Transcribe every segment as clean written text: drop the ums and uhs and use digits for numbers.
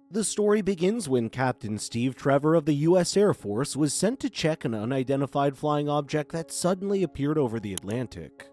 The story begins when Captain Steve Trevor of the U.S. Air Force was sent to check an unidentified flying object that suddenly appeared over the Atlantic.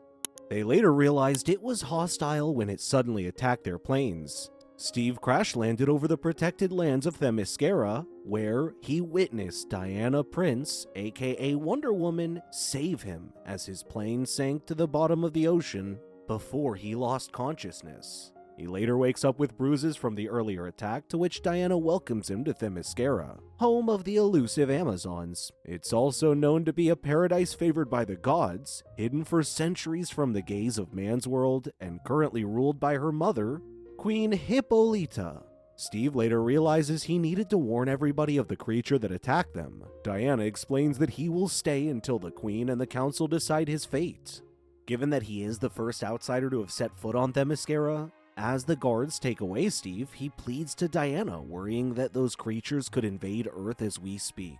They later realized it was hostile when it suddenly attacked their planes. Steve crash-landed over the protected lands of Themyscira, where he witnessed Diana Prince, aka Wonder Woman, save him as his plane sank to the bottom of the ocean before he lost consciousness. He later wakes up with bruises from the earlier attack, to which Diana welcomes him to Themyscira, home of the elusive Amazons. It's also known to be a paradise favored by the gods, hidden for centuries from the gaze of man's world, and currently ruled by her mother, Queen Hippolyta. Steve later realizes he needed to warn everybody of the creature that attacked them. Diana explains that he will stay until the Queen and the Council decide his fate. Given that he is the first outsider to have set foot on Themyscira, as the guards take away Steve, he pleads to Diana, worrying that those creatures could invade Earth as we speak.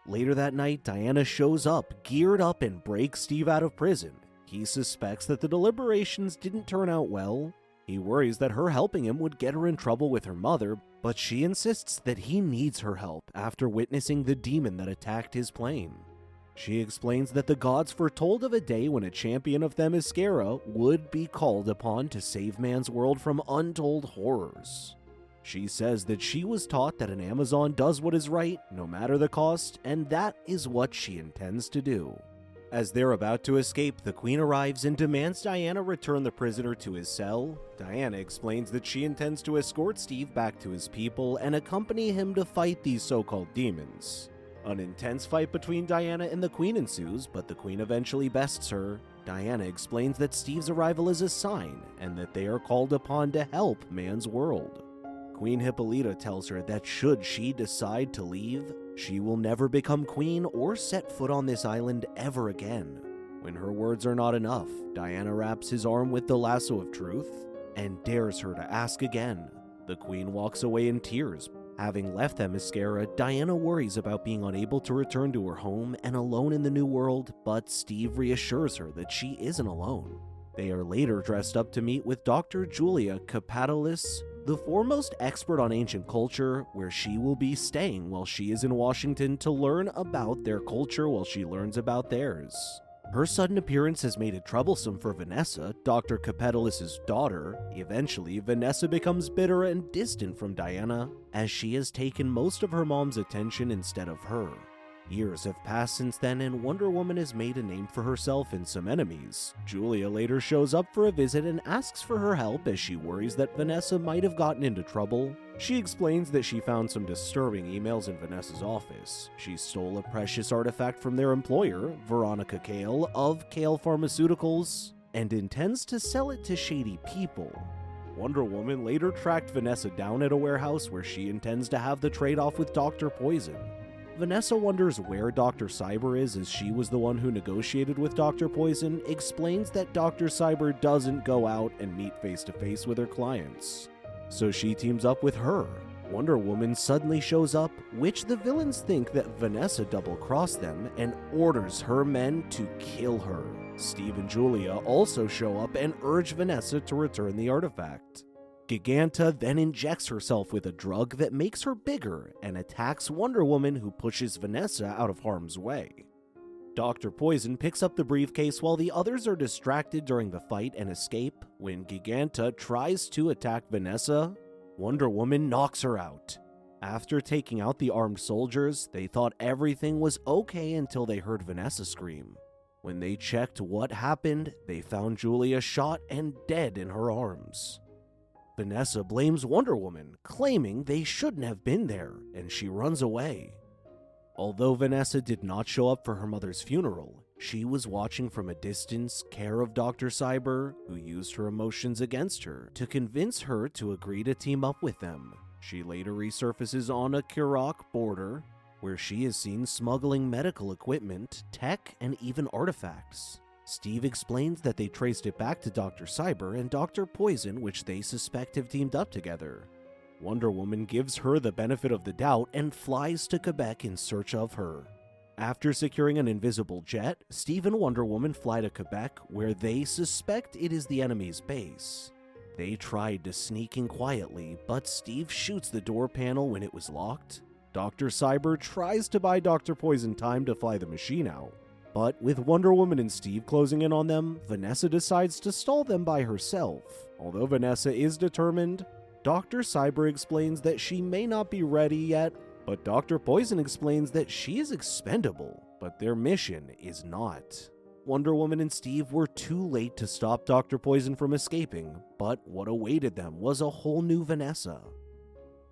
Later that night, Diana shows up, geared up, and breaks Steve out of prison. He suspects that the deliberations didn't turn out well. He worries that her helping him would get her in trouble with her mother, but she insists that he needs her help after witnessing the demon that attacked his plane. She explains that the gods foretold of a day when a champion of Themyscira would be called upon to save man's world from untold horrors. She says that she was taught that an Amazon does what is right, no matter the cost, and that is what she intends to do. As they're about to escape, the Queen arrives and demands Diana return the prisoner to his cell. Diana explains that she intends to escort Steve back to his people and accompany him to fight these so-called demons. An intense fight between Diana and the Queen ensues, but the Queen eventually bests her. Diana explains that Steve's arrival is a sign, and that they are called upon to help man's world. Queen Hippolyta tells her that should she decide to leave, she will never become queen or set foot on this island ever again. When her words are not enough, Diana wraps his arm with the lasso of truth and dares her to ask again. The Queen walks away in tears. Having left Themyscira, Diana worries about being unable to return to her home and alone in the new world, but Steve reassures her that she isn't alone. They are later dressed up to meet with Dr. Julia Kapatolis, the foremost expert on ancient culture, where she will be staying while she is in Washington to learn about their culture while she learns about theirs. Her sudden appearance has made it troublesome for Vanessa, Dr. Kapatolis' daughter. Eventually, Vanessa becomes bitter and distant from Diana, as she has taken most of her mom's attention instead of her. Years have passed since then, and Wonder Woman has made a name for herself and some enemies. Julia later shows up for a visit and asks for her help as she worries that Vanessa might have gotten into trouble. She explains that she found some disturbing emails in Vanessa's office. She stole a precious artifact from their employer, Veronica Cale of Cale Pharmaceuticals, and intends to sell it to shady people. Wonder Woman later tracked Vanessa down at a warehouse where she intends to have the trade-off with Dr. Poison. Vanessa wonders where Dr. Cyber is, as she was the one who negotiated with Dr. Poison, explains that Dr. Cyber doesn't go out and meet face-to-face with her clients. So she teams up with her. Wonder Woman suddenly shows up, which the villains think that Vanessa double-crossed them, and orders her men to kill her. Steve and Julia also show up and urge Vanessa to return the artifact. Giganta then injects herself with a drug that makes her bigger and attacks Wonder Woman, who pushes Vanessa out of harm's way. Dr. Poison picks up the briefcase while the others are distracted during the fight and escape. When Giganta tries to attack Vanessa, Wonder Woman knocks her out. After taking out the armed soldiers, they thought everything was okay until they heard Vanessa scream. When they checked what happened, they found Julia shot and dead in her arms. Vanessa blames Wonder Woman, claiming they shouldn't have been there, and she runs away. Although Vanessa did not show up for her mother's funeral, she was watching from a distance, care of Dr. Cyber, who used her emotions against her to convince her to agree to team up with them. She later resurfaces on a Kirok border, where she is seen smuggling medical equipment, tech, and even artifacts. Steve explains that they traced it back to Dr. Cyber and Dr. Poison, which they suspect have teamed up together. Wonder Woman gives her the benefit of the doubt and flies to Quebec in search of her. After securing an invisible jet, Steve and Wonder Woman fly to Quebec, where they suspect it is the enemy's base. They tried to sneak in quietly, but Steve shoots the door panel when it was locked. Dr. Cyber tries to buy Dr. Poison time to fly the machine out. But with Wonder Woman and Steve closing in on them, Vanessa decides to stall them by herself. Although Vanessa is determined, Dr. Cyber explains that she may not be ready yet, but Dr. Poison explains that she is expendable, but their mission is not. Wonder Woman and Steve were too late to stop Dr. Poison from escaping, but what awaited them was a whole new Vanessa.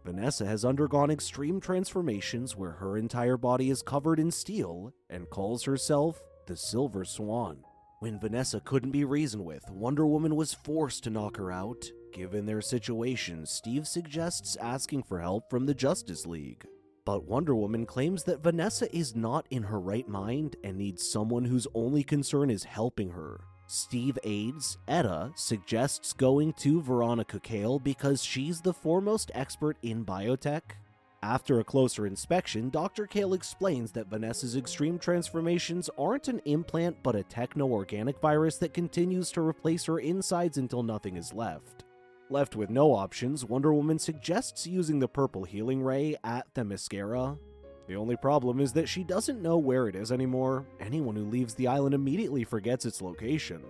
Vanessa has undergone extreme transformations where her entire body is covered in steel and calls herself the Silver Swan. When Vanessa couldn't be reasoned with, Wonder Woman was forced to knock her out. Given their situation, Steve suggests asking for help from the Justice League. But Wonder Woman claims that Vanessa is not in her right mind and needs someone whose only concern is helping her. Steve aides. Etta suggests going to Veronica Cale because she's the foremost expert in biotech. After a closer inspection, Dr. Cale explains that Vanessa's extreme transformations aren't an implant but a techno-organic virus that continues to replace her insides until nothing is left. Left with no options, Wonder Woman suggests using the purple healing ray at Themyscira. The only problem is that she doesn't know where it is anymore. Anyone who leaves the island immediately forgets its location.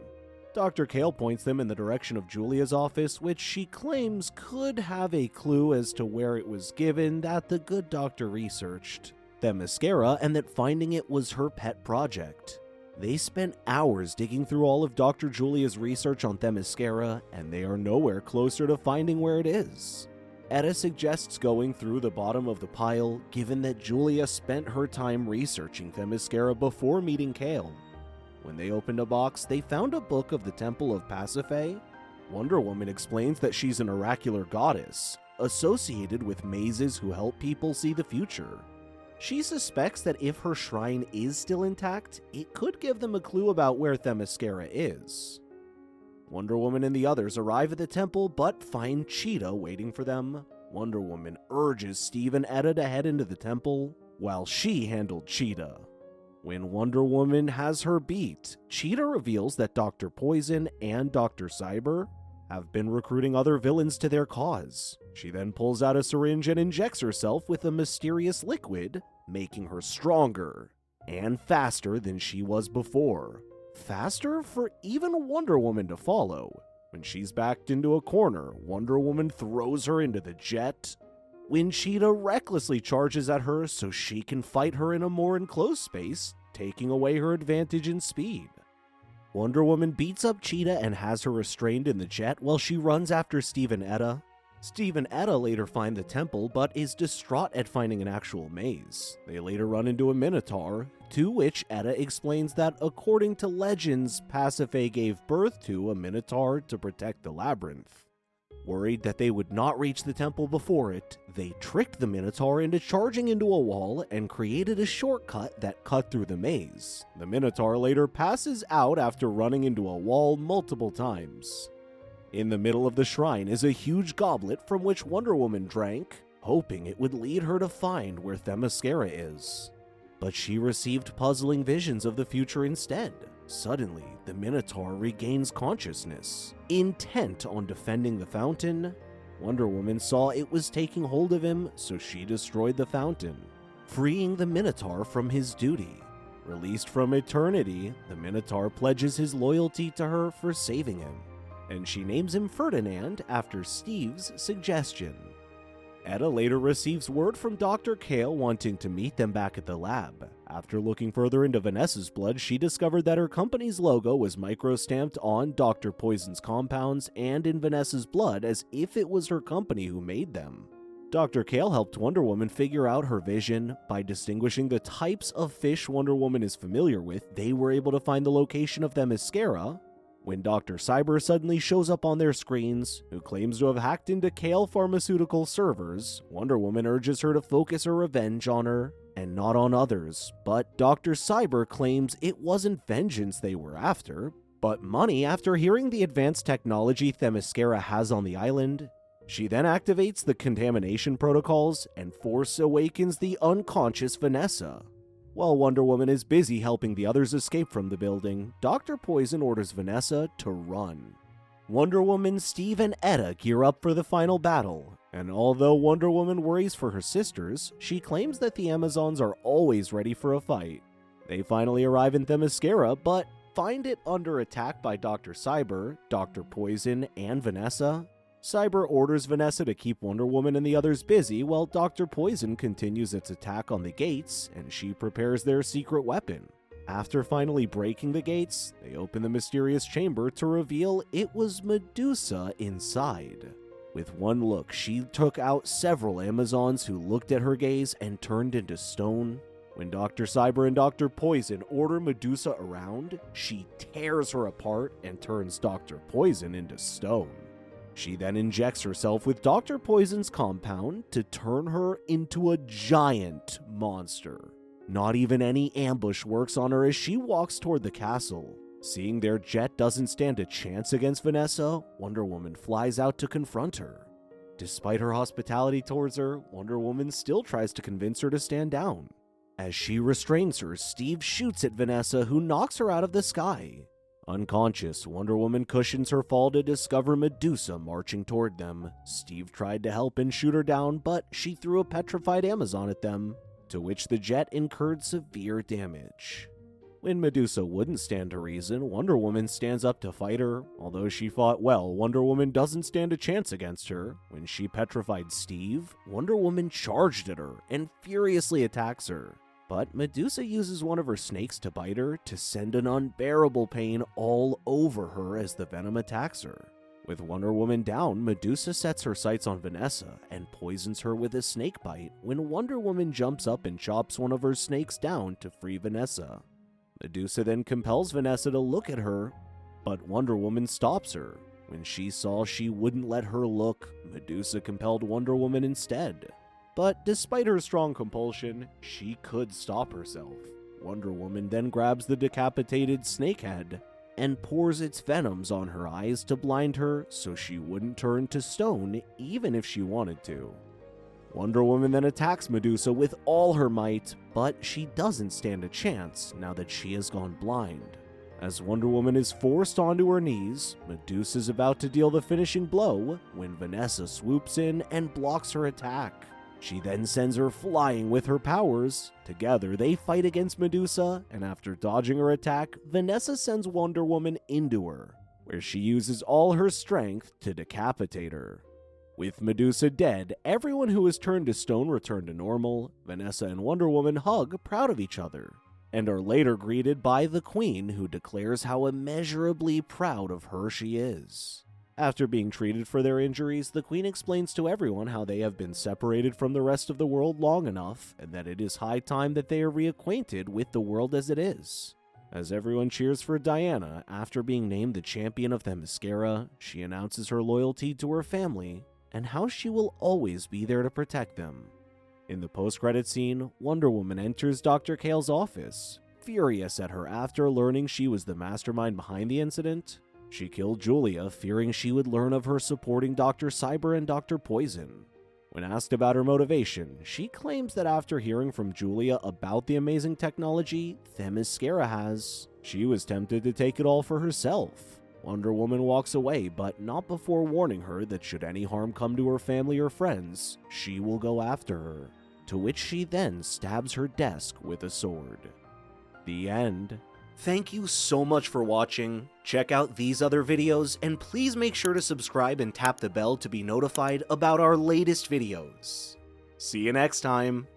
Dr. Cale points them in the direction of Julia's office, which she claims could have a clue as to where it was given that the good doctor researched Themyscira, and that finding it was her pet project. They spent hours digging through all of Dr. Julia's research on Themyscira, and they are nowhere closer to finding where it is. Etta suggests going through the bottom of the pile, given that Julia spent her time researching Themyscira before meeting Cale. When they opened a box, they found a book of the Temple of Pasiphae. Wonder Woman explains that she's an oracular goddess, associated with mazes who help people see the future. She suspects that if her shrine is still intact, it could give them a clue about where Themyscira is. Wonder Woman and the others arrive at the temple but find Cheetah waiting for them. Wonder Woman urges Steve and Etta to head into the temple, while she handled Cheetah. When Wonder Woman has her beat, Cheetah reveals that Dr. Poison and Dr. Cyber have been recruiting other villains to their cause. She then pulls out a syringe and injects herself with a mysterious liquid, making her stronger and faster than she was before. Faster for even Wonder Woman to follow. When she's backed into a corner, Wonder Woman throws her into the jet, when Cheetah recklessly charges at her so she can fight her in a more enclosed space, taking away her advantage in speed. Wonder Woman beats up Cheetah and has her restrained in the jet while she runs after Steve and Etta. Steve and Etta later find the temple but is distraught at finding an actual maze. They later run into a minotaur, to which Etta explains that according to legends, Pasiphae gave birth to a minotaur to protect the labyrinth. Worried that they would not reach the temple before it, they tricked the Minotaur into charging into a wall and created a shortcut that cut through the maze. The Minotaur later passes out after running into a wall multiple times. In the middle of the shrine is a huge goblet from which Wonder Woman drank, hoping it would lead her to find where Themyscira is. But she received puzzling visions of the future instead. Suddenly, the Minotaur regains consciousness. Intent on defending the fountain, Wonder Woman saw it was taking hold of him, so she destroyed the fountain, freeing the Minotaur from his duty. Released from eternity, the Minotaur pledges his loyalty to her for saving him, and she names him Ferdinand after Steve's suggestion. Etta later receives word from Dr. Cale wanting to meet them back at the lab. After looking further into Vanessa's blood, she discovered that her company's logo was micro-stamped on Dr. Poison's compounds and in Vanessa's blood as if it was her company who made them. Dr. Cale helped Wonder Woman figure out her vision. By distinguishing the types of fish Wonder Woman is familiar with, they were able to find the location of Themyscira. When Dr. Cyber suddenly shows up on their screens, who claims to have hacked into Cale pharmaceutical servers, Wonder Woman urges her to focus her revenge on her and not on others. But Dr. Cyber claims it wasn't vengeance they were after, but money after hearing the advanced technology Themyscira has on the island. She then activates the contamination protocols and force awakens the unconscious Vanessa. While Wonder Woman is busy helping the others escape from the building, Dr. Poison orders Vanessa to run. Wonder Woman, Steve, and Etta gear up for the final battle, and although Wonder Woman worries for her sisters, she claims that the Amazons are always ready for a fight. They finally arrive in Themyscira, but find it under attack by Dr. Cyber, Dr. Poison, and Vanessa. Cyber orders Vanessa to keep Wonder Woman and the others busy while Dr. Poison continues its attack on the gates, and she prepares their secret weapon. After finally breaking the gates, they open the mysterious chamber to reveal it was Medusa inside. With one look, she took out several Amazons who looked at her gaze and turned into stone. When Dr. Cyber and Dr. Poison order Medusa around, she tears her apart and turns Dr. Poison into stone. She then injects herself with Dr. Poison's compound to turn her into a giant monster. Not even any ambush works on her as she walks toward the castle. Seeing their jet doesn't stand a chance against Vanessa, Wonder Woman flies out to confront her. Despite her hospitality towards her, Wonder Woman still tries to convince her to stand down. As she restrains her, Steve shoots at Vanessa, who knocks her out of the sky. Unconscious, Wonder Woman cushions her fall to discover Medusa marching toward them. Steve tried to help and shoot her down, but she threw a petrified Amazon at them, to which the jet incurred severe damage. When Medusa wouldn't stand to reason, Wonder Woman stands up to fight her. Although she fought well, Wonder Woman doesn't stand a chance against her. When she petrified Steve, Wonder Woman charged at her and furiously attacks her. But Medusa uses one of her snakes to bite her to send an unbearable pain all over her as the venom attacks her. With Wonder Woman down, Medusa sets her sights on Vanessa and poisons her with a snake bite when Wonder Woman jumps up and chops one of her snakes down to free Vanessa. Medusa then compels Vanessa to look at her, but Wonder Woman stops her. When she saw she wouldn't let her look, Medusa compelled Wonder Woman instead. But despite her strong compulsion, she could stop herself. Wonder Woman then grabs the decapitated snake head and pours its venoms on her eyes to blind her so she wouldn't turn to stone even if she wanted to. Wonder Woman then attacks Medusa with all her might, but she doesn't stand a chance now that she has gone blind. As Wonder Woman is forced onto her knees, Medusa's about to deal the finishing blow when Vanessa swoops in and blocks her attack. She then sends her flying with her powers. Together, they fight against Medusa, and after dodging her attack, Vanessa sends Wonder Woman into her, where she uses all her strength to decapitate her. With Medusa dead, everyone who was turned to stone returned to normal. Vanessa and Wonder Woman hug, proud of each other, and are later greeted by the Queen, who declares how immeasurably proud of her she is. After being treated for their injuries, the Queen explains to everyone how they have been separated from the rest of the world long enough, and that it is high time that they are reacquainted with the world as it is. As everyone cheers for Diana, after being named the champion of Themyscira, she announces her loyalty to her family, and how she will always be there to protect them. In the post-credit scene, Wonder Woman enters Dr. Kale's office, furious at her after learning she was the mastermind behind the incident. She killed Julia, fearing she would learn of her supporting Dr. Cyber and Dr. Poison. When asked about her motivation, she claims that after hearing from Julia about the amazing technology Themyscira has, she was tempted to take it all for herself. Wonder Woman walks away, but not before warning her that should any harm come to her family or friends, she will go after her, to which she then stabs her desk with a sword. The end. Thank you so much for watching. Check out these other videos, and please make sure to subscribe and tap the bell to be notified about our latest videos. See you next time!